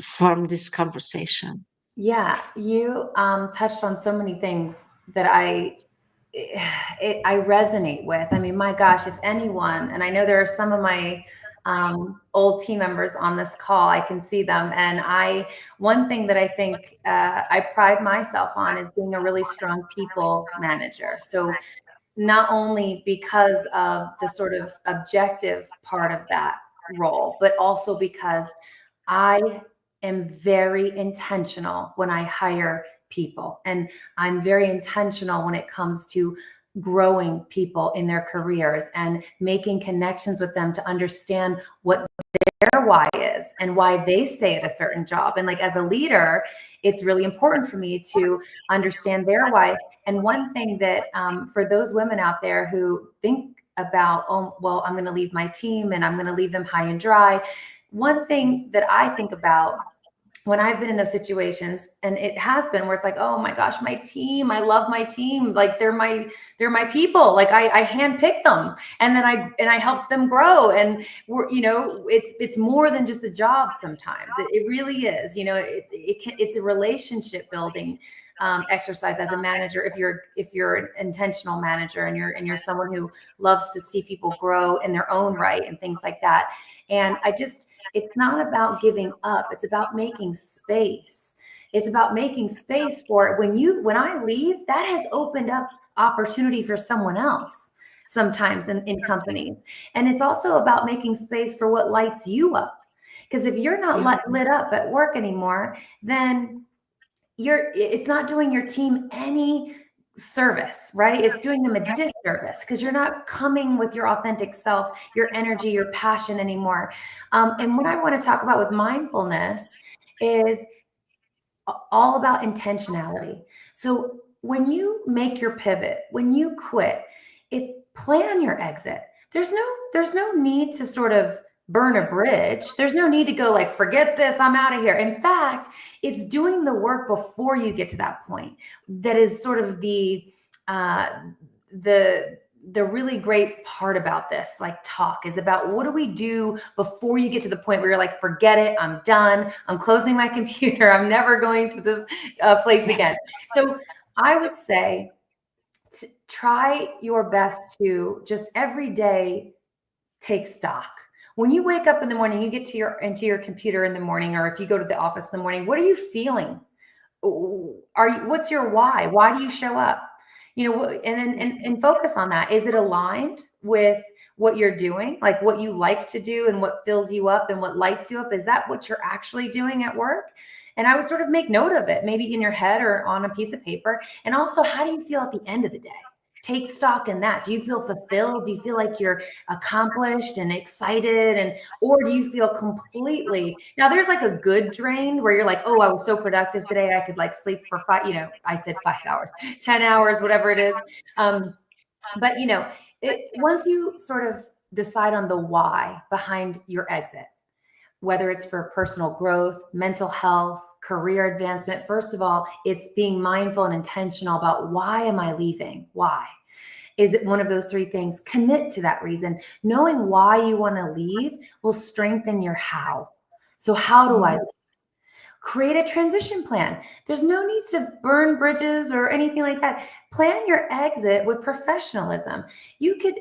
from this conversation? Yeah, you touched on so many things that I resonate with. I mean, my gosh, if anyone, and I know there are some of my old team members on this call, I can see them. And one thing that I think I pride myself on is being a really strong people manager. So not only because of the sort of objective part of that role, but also because I am very intentional when I hire people. And I'm very intentional when it comes to growing people in their careers and making connections with them to understand what their why is and why they stay at a certain job. And like as a leader, it's really important for me to understand their why. And one thing that for those women out there who think about, oh, well, I'm going to leave my team and I'm going to leave them high and dry. One thing that I think about when I've been in those situations, and it has been where it's like, oh my gosh, my team, I love my team. Like they're my people. Like I handpicked them and then I helped them grow. And we're, it's more than just a job sometimes. It really is, it's a relationship building exercise as a manager. If you're an intentional manager and you're someone who loves to see people grow in their own right and things like that. And it's not about giving up. It's about making space. It's about making space for it. When I leave, that has opened up opportunity for someone else sometimes in companies. And it's also about making space for what lights you up. Because if you're not lit up at work anymore, then it's not doing your team any service, right? It's doing them a disservice because you're not coming with your authentic self, your energy, your passion anymore. And what I want to talk about with mindfulness is all about intentionality. So when you make your pivot, when you quit, it's plan your exit. There's no need to sort of burn a bridge. There's no need to go like, forget this, I'm out of here. In fact, it's doing the work before you get to that point that is sort of the really great part about this like talk is about what do we do before you get to the point where you're like, forget it, I'm done, I'm closing my computer, I'm never going to this place again. So I would say try your best to just every day take stock. When you wake up in the morning, you get to into your computer in the morning, or if you go to the office in the morning, what are you feeling? What's your why? Why do you show up? And focus on that. Is it aligned with what you're doing? Like what you like to do and what fills you up and what lights you up? Is that what you're actually doing at work? And I would sort of make note of it, maybe in your head or on a piece of paper. And also, how do you feel at the end of the day? Take stock in that. Do you feel fulfilled? Do you feel like you're accomplished and excited? Or do you feel completely, now there's like a good drain where you're like, oh, I was so productive today. I could like sleep for I said 5 hours, 10 hours, whatever it is. But once you sort of decide on the why behind your exit, whether it's for personal growth, mental health, career advancement, first of all, it's being mindful and intentional about why am I leaving? Why? Is it one of those three things? Commit to that reason. Knowing why you want to leave will strengthen your how. So how do I leave? Create a transition plan. There's no need to burn bridges or anything like that. Plan your exit with professionalism. You could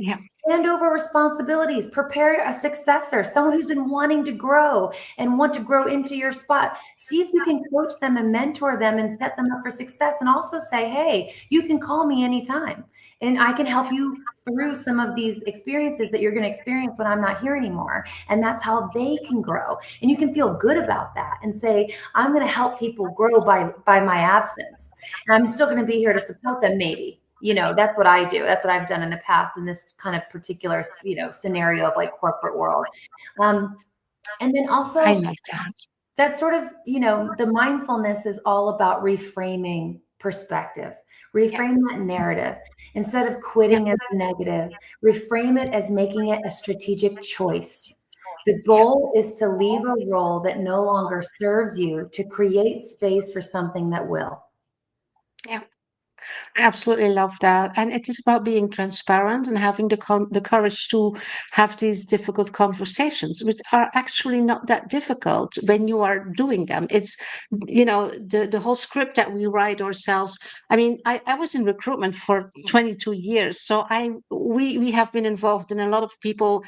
hand over responsibilities, prepare a successor, someone who's been wanting to grow and want to grow into your spot. See if you can coach them and mentor them and set them up for success. And also say, hey, you can call me anytime and I can help you through some of these experiences that you're going to experience when I'm not here anymore. And that's how they can grow. And you can feel good about that and say, I'm going to help people grow by my absence. And I'm still going to be here to support them, maybe. That's what I do. That's what I've done in the past in this kind of particular, scenario of like corporate world. And then I also like that. that sort of, the mindfulness is all about reframing perspective, reframe that narrative. Instead of Yeah. quitting as a negative, reframe it as making it a strategic choice. The goal is to leave a role that no longer serves you to create space for something that will. Yeah. I absolutely love that. And it is about being transparent and having the courage to have these difficult conversations, which are actually not that difficult when you are doing them. It's, the whole script that we write ourselves. I mean, I was in recruitment for 22 years. So we have been involved in a lot of people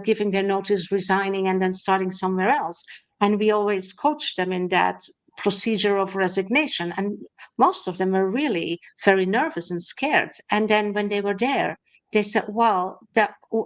giving their notice, resigning, and then starting somewhere else. And we always coach them in that procedure of resignation. And most of them were really very nervous and scared. And then when they were there, they said, well,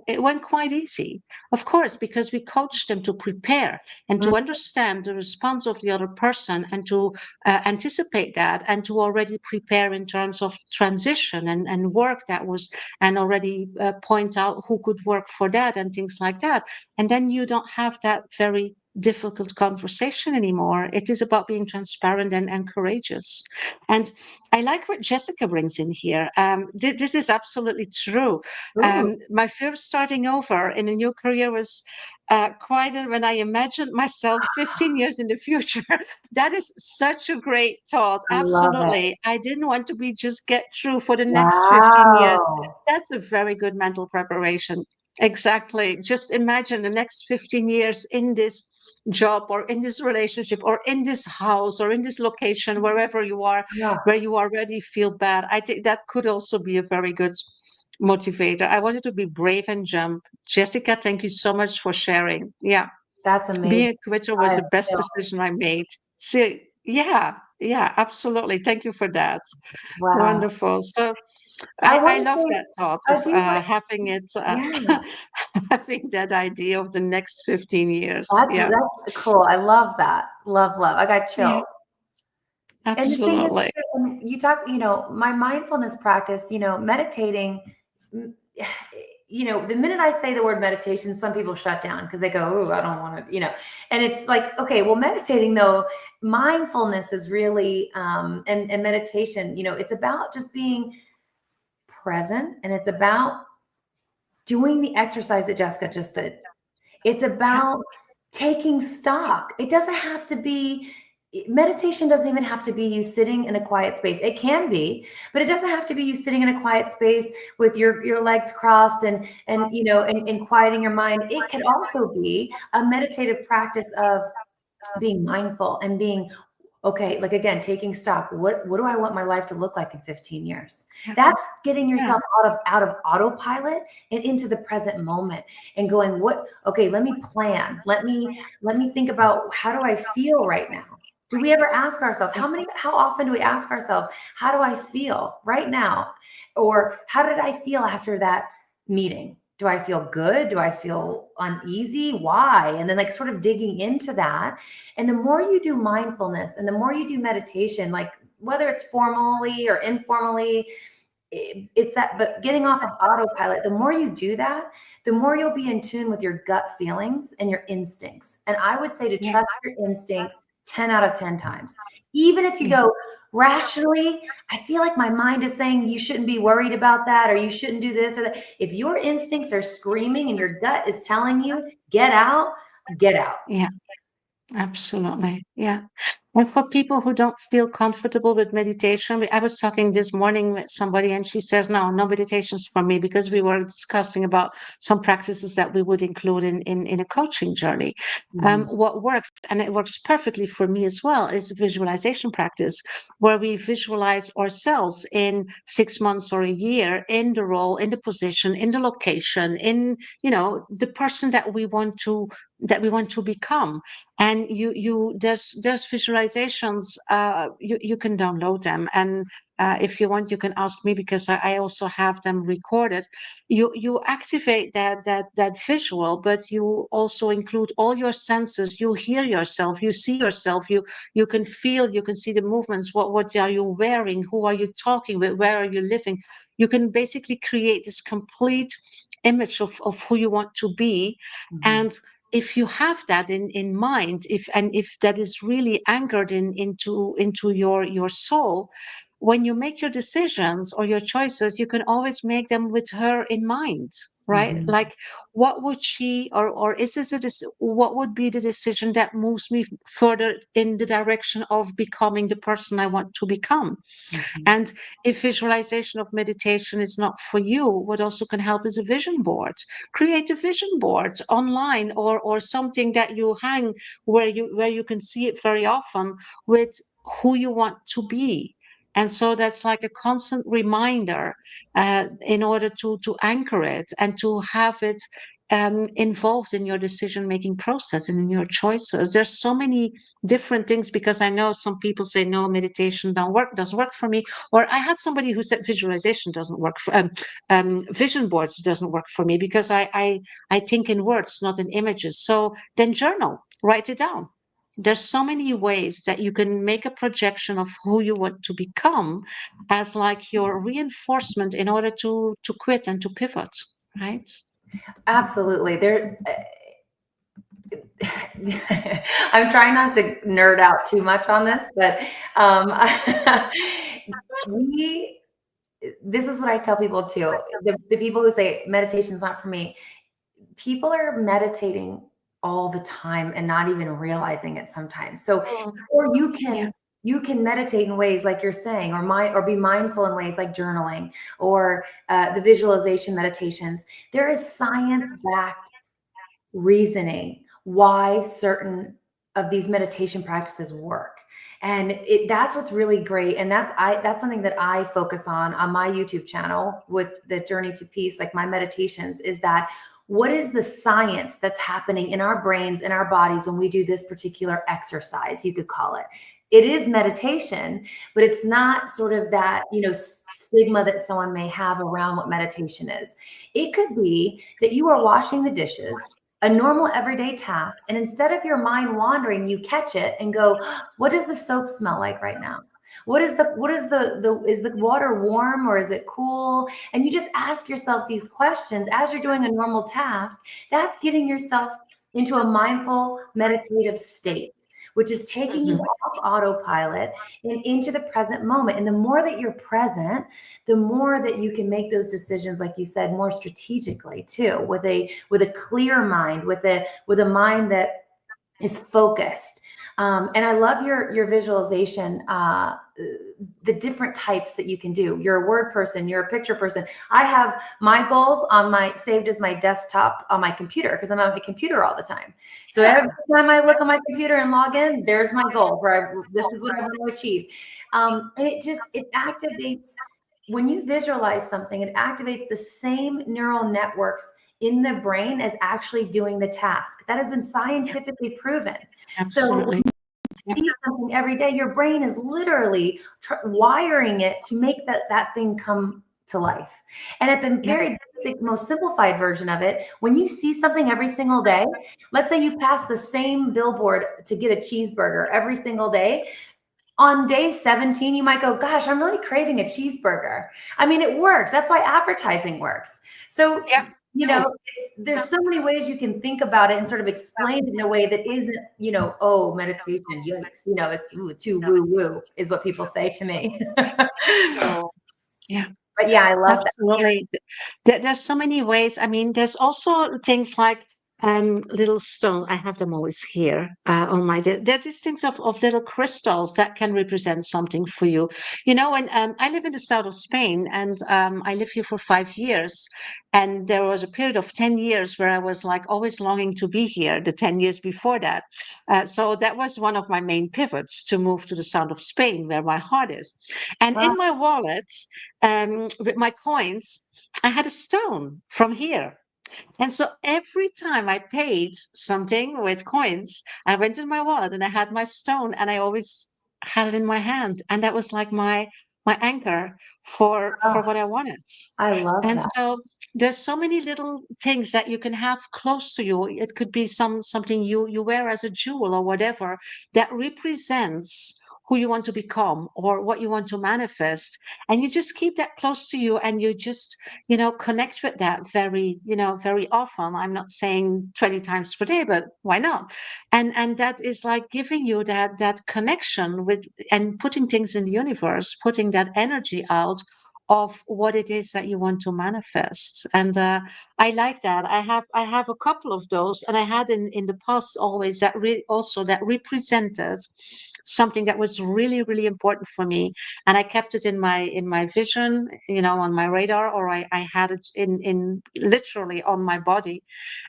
it went quite easy. Of course, because we coached them to prepare and to understand the response of the other person and to anticipate that and to already prepare in terms of transition and work that was, and already point out who could work for that and things like that. And then you don't have that very difficult conversation anymore. It is about being transparent and courageous. And I like what Jessica brings in here. This is absolutely true. Ooh, My fear of starting over in a new career was when I imagined myself 15 years in the future. That is such a great thought. I love it. Absolutely. I didn't want to be just get through for the next 15 years. Wow. That's a very good mental preparation. Exactly. Just imagine the next 15 years in this job or in this relationship or in this house or in this location, wherever you are, Yeah, where you already feel bad. I think that could also be a very good motivator. I wanted to be brave and jump. Jessica, thank you so much for sharing. Yeah, that's amazing. being a quitter was I the best feel, decision I made. So, yeah, absolutely. Thank you for that. wow. Wonderful. So I I want love to say, that thought I of do, having it, yeah, having that idea of the next 15 years. Yeah, that's cool. I love that. Love, love. I got yeah, chills. And the thing is, absolutely. when you talk, my mindfulness practice, meditating, mm, the minute I say the word meditation, some people shut down because they go, "Oh, I don't want to," and it's like, okay, well, meditating though, mindfulness is really, and meditation, it's about just being present and it's about doing the exercise that Jessica just did. It's Yeah, about taking stock. It doesn't have to be, meditation doesn't even have to be you sitting in a quiet space. It can be, but it doesn't have to be you sitting in a quiet space with your legs crossed and quieting your mind. It could also be a meditative practice of being mindful and being okay, like again, taking stock. What do I want my life to look like in 15 years? yeah, That's getting yeah, yourself out of autopilot and into the present moment and going, okay, let me plan. Let me think about how do I feel right now? Do we ever ask ourselves yeah, how often do we ask ourselves, how do I feel right now? Or how did I feel after that meeting? Do I feel good? Do I feel uneasy? Why? And then like sort of digging into that. And the more you do mindfulness and the more you do meditation, like whether it's formally or informally, it's that, but getting off of autopilot, the more you do that, the more you'll be in tune with your gut feelings and your instincts. And I would say to yeah, trust your instincts 10 out of 10 times. Even if you yeah, go rationally, I feel like my mind is saying you shouldn't be worried about that or you shouldn't do this or that. If your instincts are screaming and your gut is telling you, get out, get out. yeah, absolutely. Yeah. And for people who don't feel comfortable with meditation, I was talking this morning with somebody and she says, no, no meditations for me, because we were discussing about some practices that we would include in a coaching journey. Mhm. What works, and it works perfectly for me as well, is visualization practice, where we visualize ourselves in 6 months or a year in the role, in the position, in the location, in, the person that we want to become. And there's visualizations, you can download them, and if you want, you can ask me, because I also have them recorded. You activate that visual, but you also include all your senses. You hear yourself, you see yourself, you can feel, you can see the movements. What are you wearing? Who are you talking with? Where are you living? You can basically create this complete image of who you want to be. Mhm. And if you have that in mind, if that is really anchored into your soul, when you make your decisions or your choices, you can always make them with her in mind, right? Mhm. Like, what would she, or is this what would be the decision that moves me further in the direction of becoming the person I want to become? Mhm. And if visualization of meditation is not for you, what also can help is a vision board. Create a vision board online, or something that you hang where you can see it very often, with who you want to be. And so that's like a constant reminder, in order to anchor it and to have it involved in your decision making process and in your choices. There's so many different things, because I know some people say, no, meditation doesn't work for me. Or I had somebody who said visualization doesn't work for vision boards doesn't work for me, because I think in words, not in images. So then journal, write it down. There's so many ways that you can make a projection of who you want to become, as like your reinforcement in order to quit and to pivot, right? Absolutely. I'm trying not to nerd out too much on this, but um, we this is what I tell people too. The people who say meditation is not for me, people are meditating all the time and not even realizing it sometimes. So, Mm, or yeah. you can meditate in ways like you're saying, or be mindful in ways like journaling, or the visualization meditations. There is science backed reasoning why certain of these meditation practices work. And that's what's really great. And that's something that I focus on my YouTube channel with the Journey to Peace, like my meditations, is that what is the science that's happening in our brains, in our bodies, when we do this particular exercise, you could call it. It is meditation, but it's not sort of that, stigma that someone may have around what meditation is. It could be that you are washing the dishes, a normal everyday task, and instead of your mind wandering, you catch it and go, what does the soap smell like right now? Is the water warm or is it cool? And you just ask yourself these questions as you're doing a normal task. That's getting yourself into a mindful meditative state, which is taking you Mhm. off autopilot and into the present moment. And the more that you're present, the more that you can make those decisions, like you said, more strategically too, with a clear mind, with a mind that is focused. And I love your visualization, the different types that you can do. You're a word person, you're a picture person. I have my goals on my saved as my desktop on my computer, because I'm on my computer all the time. So every time I look on my computer and log in, there's my goal this is what I want to achieve. And it activates, when you visualize something, it activates the same neural networks in the brain as actually doing the task. That has been Yeah, scientifically proven. So absolutely. Yeah. see something every day, your brain is literally wiring it to make that thing come to life. And at the Yeah. very basic, most simplified version of it, when you see something every single day, let's say you pass the same billboard to get a cheeseburger every single day. On day 17, you might go, gosh, I'm really craving a cheeseburger. I mean, it works. That's why advertising works. So, Yeah. No. there's so many ways you can think about it and sort of explain it in a way that isn't, oh, meditation, yikes, it's too woo woo, is what people say to me. No. Yeah. But yeah, I love that. Absolutely. There's so many ways. I mean, there's also things like Little stone. I have them always here on my. They're these things of little crystals that can represent something for you. You know, and I live in the south of Spain, and I lived here for 5 years. And there was a period of 10 years where I was like always longing to be here. The 10 years before that, so that was one of my main pivots to move to the south of Spain, where my heart is. And Wow. in my wallet, with my coins, I had a stone from here. And so every time I paid something with coins, I went in my wallet and I had my stone and I always had it in my hand. And that was like my anchor for Oh, what I wanted. I love And that. so there's so many little things that you can have close to you. It could be something you wear as a jewel or whatever that represents who you want to become or what you want to manifest. And you just keep that close to you and you just, connect with that very often. I'm not saying 20 times per day, but why not? And that is like giving you that connection with and putting things in the universe, putting that energy out of what it is that you want to manifest. And I like that. I have a couple of those, and I had in the past always also that represented something that was really really important for me, and I kept it in my vision, on my radar, or I had it in literally on my body,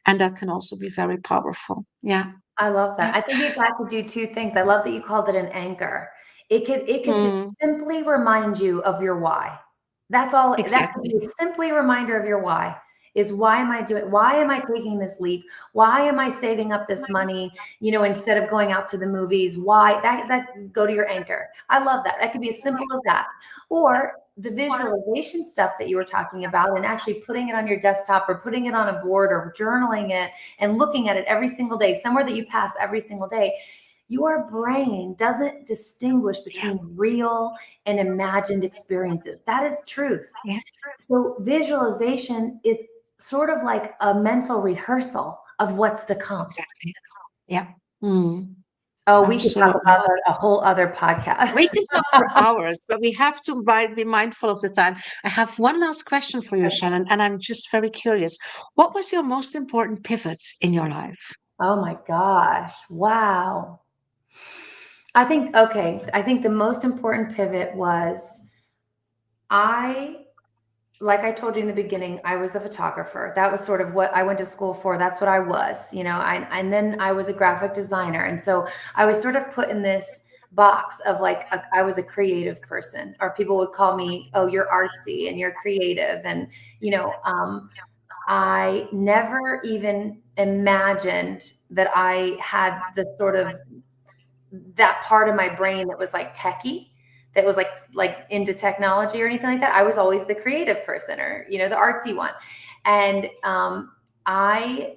and that can also be very powerful. Yeah. I love that. Yeah. I think that could do two things. I love that you called it an anchor. It could just Mm, simply remind you of your why. That's all. That could be exactly. a simply reminder of your why. Is why am I doing? Why am I taking this leap? Why am I saving up this money? Instead of going out to the movies. Why that go to your anchor. I love that. That could be as simple as that. Or the visualization stuff that you were talking about, and actually putting it on your desktop or putting it on a board or journaling it and looking at it every single day, somewhere that you pass every single day, your brain doesn't distinguish Yeah. between real and imagined experiences. That is truth. Yeah. So visualization is sort of like a mental rehearsal of what's to come. Exactly. Yeah. Mm, Oh, we could talk absolutely. about that a whole other podcast. We can talk for hours, but we have to be mindful of the time. I have one last question for you, Shannon, and I'm just very curious. What was your most important pivot in your life? Oh my gosh. Wow. I think the most important pivot was I like I told you in the beginning, I was a photographer. That was sort of what I went to school for. That's what I was, and then I was a graphic designer. And so I was sort of put in this box of like, I was a creative person, or people would call me, oh, you're artsy and you're creative. And, you know, um, I never even imagined that I had the sort of that part of my brain that was like techie, that was like into technology or anything like that. I was always the creative person, or the artsy one. And I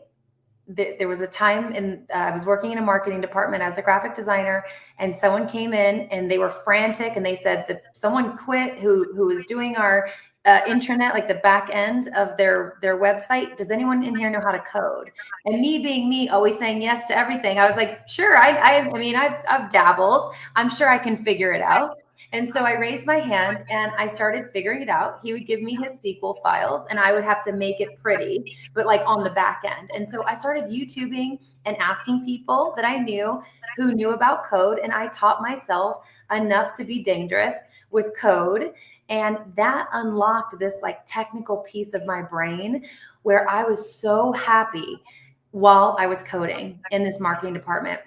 there was a time in I was working in a marketing department as a graphic designer, and someone came in and they were frantic, and they said that someone quit who was doing our intranet, like the back end of their website. Does anyone in here know how to code? And me being me, always saying yes to everything, I was like, sure. I mean, I've dabbled. I'm sure I can figure it out. And so I raised my hand and I started figuring it out. He would give me his SQL files and I would have to make it pretty, but like on the back end. And so I started YouTubing and asking people that I knew who knew about code. And I taught myself enough to be dangerous with code. And that unlocked this like technical piece of my brain where I was so happy while I was coding in this marketing department.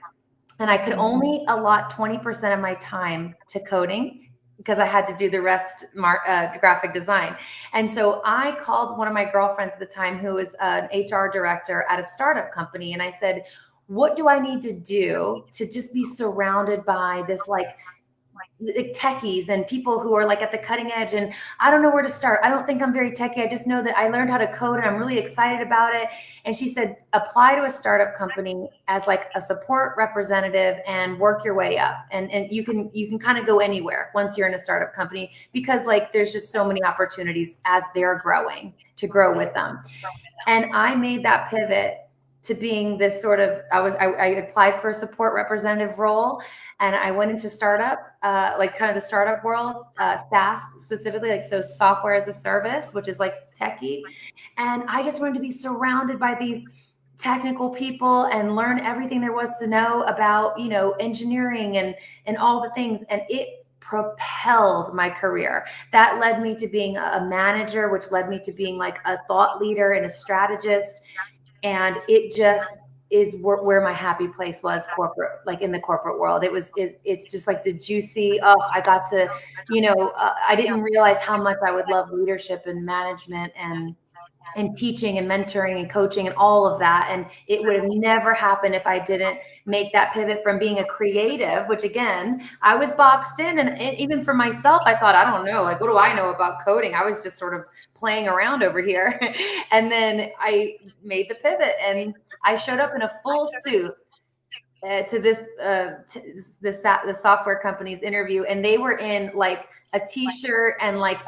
And I could only allot 20% of my time to coding because I had to do the rest graphic design. And so I called one of my girlfriends at the time, who was an HR director at a startup company. And I said, what do I need to do to just be surrounded by this like techies and people who are like at the cutting edge? And I don't know where to start. I don't think I'm very techie. I just know that I learned how to code and I'm really excited about it. And she said, apply to a startup company as like a support representative and work your way up. And you can kind of go anywhere once you're in a startup company, because like there's just so many opportunities as they're growing to grow with them. And I made that pivot to being this sort of, I applied for a support representative role, and I went into startup, like kind of the startup world, SaaS specifically, like so software as a service, which is like techie. And I just wanted to be surrounded by these technical people and learn everything there was to know about, engineering and all the things. And it propelled my career. That led me to being a manager, which led me to being like a thought leader and a strategist. And it just is where my happy place was, corporate, like in the corporate world. It's just like the juicy, I got to, I didn't realize how much I would love leadership and management and teaching and mentoring and coaching and all of that. And it would have never happened if I didn't make that pivot from being a creative, which again, I was boxed in. And even for myself, I thought, I don't know, like, what do I know about coding? I was just sort of playing around over here. And then I made the pivot and I showed up in a full suit to the software company's interview, and they were in like a t-shirt and like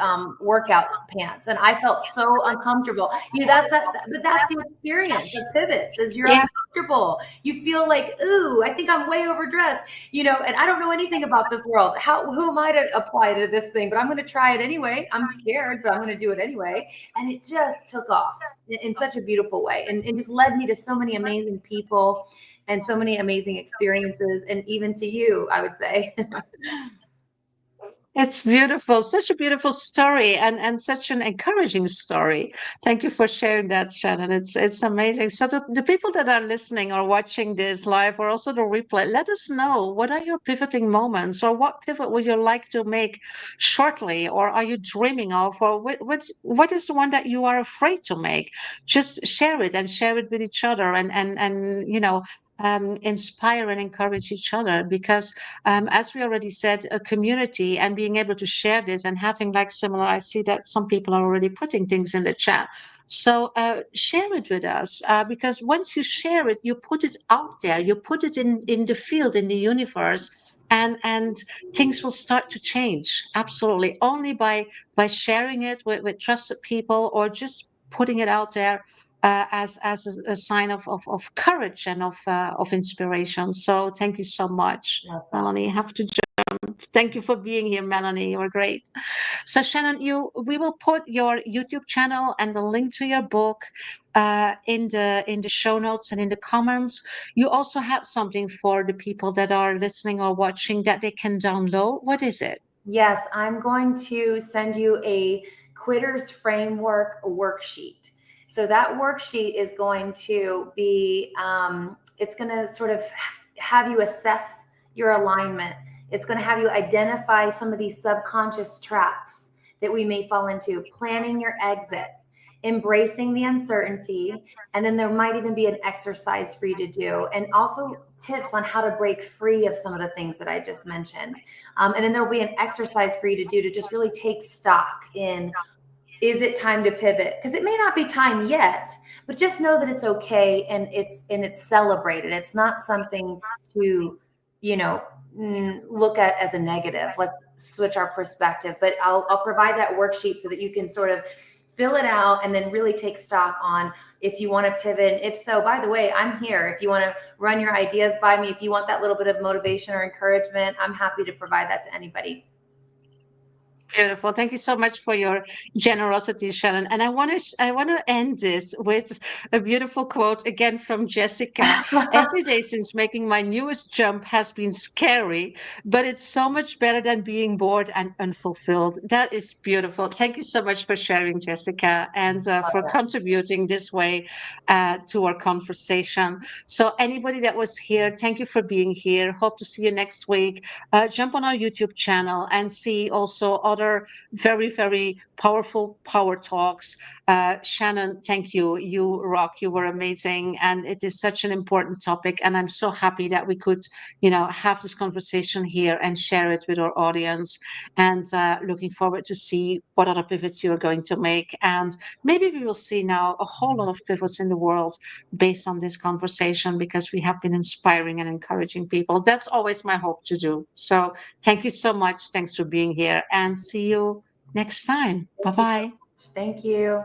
workout pants, and I felt so uncomfortable. But that's the experience of pivots, is you're Yeah. uncomfortable. You feel like, ooh, I think I'm way overdressed, and I don't know anything about this world. Who am I to apply to this thing? But I'm going to try it anyway. I'm scared, but I'm going to do it anyway. And it just took off in such a beautiful way, and just led me to so many amazing people and so many amazing experiences, and even to you, I would say. It's beautiful, such a beautiful story, and such an encouraging story. Thank you for sharing that, Shannon. It's amazing. So the people that are listening or watching this live or also the replay, let us know, what are your pivoting moments, or what pivot would you like to make shortly, or are you dreaming of, or what is the one that you are afraid to make? Just share it, and share it with each other, and inspire and encourage each other, because as we already said, a community, and being able to share this and having like similar, I see that some people are already putting things in the chat. So share it with us, because once you share it, you put it out there, you put it in the field, in the universe, and things will start to change. Absolutely, only by sharing it with trusted people, or just putting it out there as a sign of courage and of inspiration. So thank you so much, Love that. Melanie. I have to jump. Thank you for being here, Melanie. You were great. So Shannon, we will put your YouTube channel and the link to your book in the show notes and in the comments. You also have something for the people that are listening or watching that they can download. What is it? Yes, I'm going to send you a Quitters Framework worksheet. So that worksheet is going to be, it's going to sort of have you assess your alignment. It's going to have you identify some of these subconscious traps that we may fall into, planning your exit, embracing the uncertainty, and then there might even be an exercise for you to do, and also tips on how to break free of some of the things that I just mentioned. And then there'll be an exercise for you to do to just really take stock in, is it time to pivot? Because it may not be time yet, but just know that it's okay, and it's celebrated. It's not something to, look at as a negative. Let's switch our perspective. But I'll provide that worksheet so that you can sort of fill it out and then really take stock on if you want to pivot. And if so, by the way, I'm here. If you want to run your ideas by me, if you want that little bit of motivation or encouragement, I'm happy to provide that to anybody. Beautiful. Thank you so much for your generosity, Shannon. And I want to end this with a beautiful quote again from Jessica. Every day since making my newest jump has been scary, but it's so much better than being bored and unfulfilled. That is beautiful. Thank you so much for sharing, Jessica, and for contributing this way to our conversation. So anybody that was here, thank you for being here. Hope to see you next week. Jump on our YouTube channel and see also other very, very powerful power talks. Shannon, thank you. You rock. You were amazing. And it is such an important topic. And I'm so happy that we could, have this conversation here and share it with our audience. And looking forward to see what other pivots you're going to make. And maybe we will see now a whole lot of pivots in the world based on this conversation, because we have been inspiring and encouraging people. That's always my hope to do. So thank you so much. Thanks for being here, and see you next time. Bye Thank you so bye. much. Thank you.